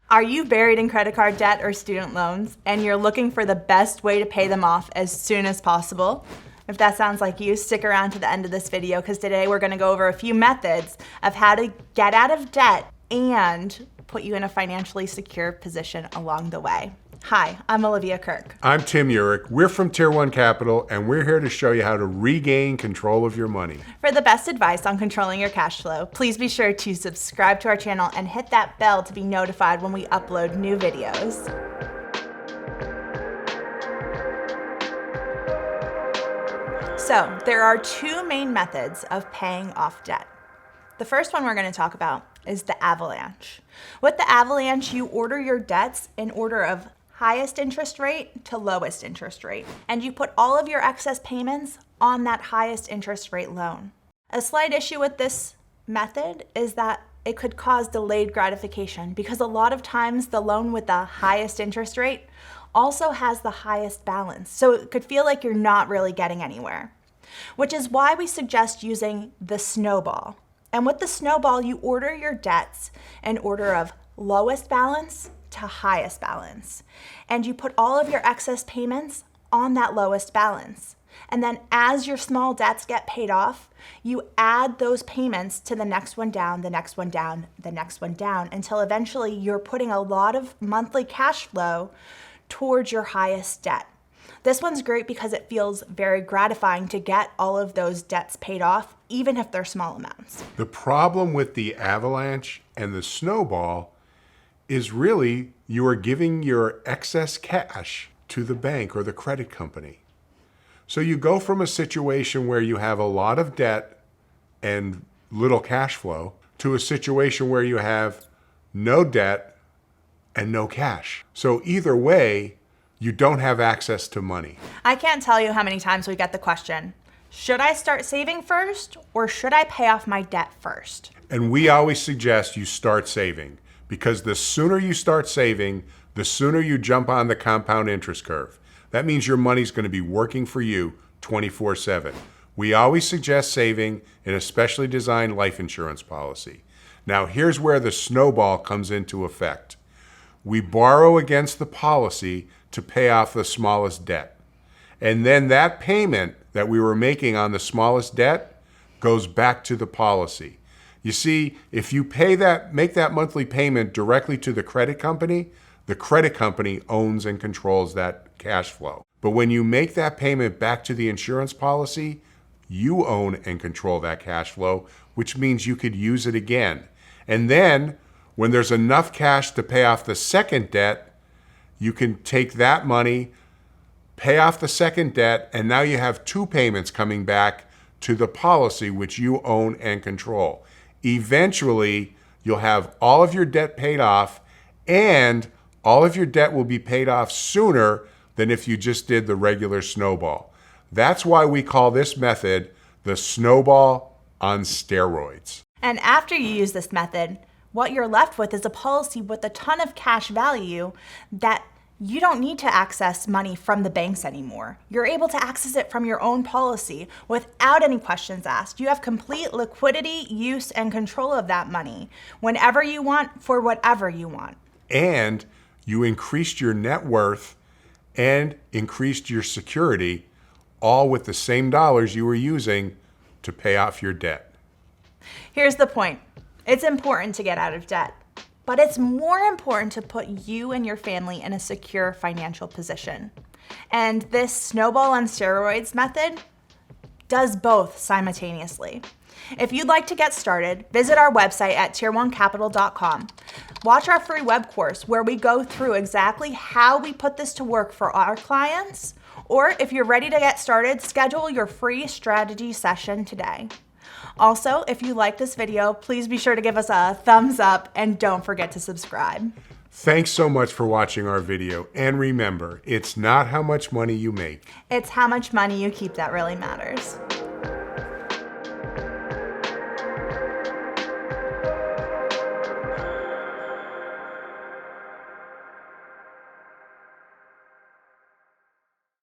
Are you buried in credit card debt or student loans and you're looking for the best way to pay them off as soon as possible? If that sounds like you, stick around to the end of this video because today we're going to go over a few methods of how to get out of debt and put you in a financially secure position along the way. Hi, I'm Olivia Kirk. I'm Tim Urich. We're from Tier 1 Capital, and we're here to show you how to regain control of your money. For the best advice on controlling your cash flow, please be sure to subscribe to our channel and hit that bell to be notified when we upload new videos. So, there are two main methods of paying off debt. The first one we're going to talk about is the Avalanche. With the Avalanche, you order your debts in order of highest interest rate to lowest interest rate, and you put all of your excess payments on that highest interest rate loan. A slight issue with this method is that it could cause delayed gratification because a lot of times the loan with the highest interest rate also has the highest balance, so it could feel like you're not really getting anywhere, which is why we suggest using the Snowball. And with the Snowball, you order your debts in order of lowest balance to highest balance. And you put all of your excess payments on that lowest balance. And then as your small debts get paid off, you add those payments to the next one down, the next one down, the next one down, until eventually you're putting a lot of monthly cash flow towards your highest debt. This one's great because it feels very gratifying to get all of those debts paid off, even if they're small amounts. The problem with the Avalanche and the Snowball is really you are giving your excess cash to the bank or the credit company. So you go from a situation where you have a lot of debt and little cash flow to a situation where you have no debt and no cash. So either way, you don't have access to money. I can't tell you how many times we get the question, should I start saving first or should I pay off my debt first? And we always suggest you start saving, because the sooner you start saving, the sooner you jump on the compound interest curve. That means your money's going to be working for you 24/7. We always suggest saving in a specially designed life insurance policy. Now here's where the Snowball comes into effect. We borrow against the policy to pay off the smallest debt. And then that payment that we were making on the smallest debt goes back to the policy. You see, if you make that monthly payment directly to the credit company owns and controls that cash flow. But when you make that payment back to the insurance policy, you own and control that cash flow, which means you could use it again. And then when there's enough cash to pay off the second debt, you can take that money, pay off the second debt, and now you have two payments coming back to the policy which you own and control. Eventually, you'll have all of your debt paid off, and all of your debt will be paid off sooner than if you just did the regular Snowball. That's why we call this method the Snowball on steroids. And after you use this method, what you're left with is a policy with a ton of cash value that you don't need to access money from the banks anymore. You're able to access it from your own policy without any questions asked. You have complete liquidity, use, and control of that money whenever you want for whatever you want. And you increased your net worth and increased your security, all with the same dollars you were using to pay off your debt. Here's the point. It's important to get out of debt, but it's more important to put you and your family in a secure financial position. And this Snowball on steroids method does both simultaneously. If you'd like to get started, visit our website at tier1capital.com. Watch our free web course where we go through exactly how we put this to work for our clients. Or if you're ready to get started, schedule your free strategy session today. Also, if you like this video, please be sure to give us a thumbs up and don't forget to subscribe. Thanks so much for watching our video. And remember, it's not how much money you make. It's how much money you keep that really matters.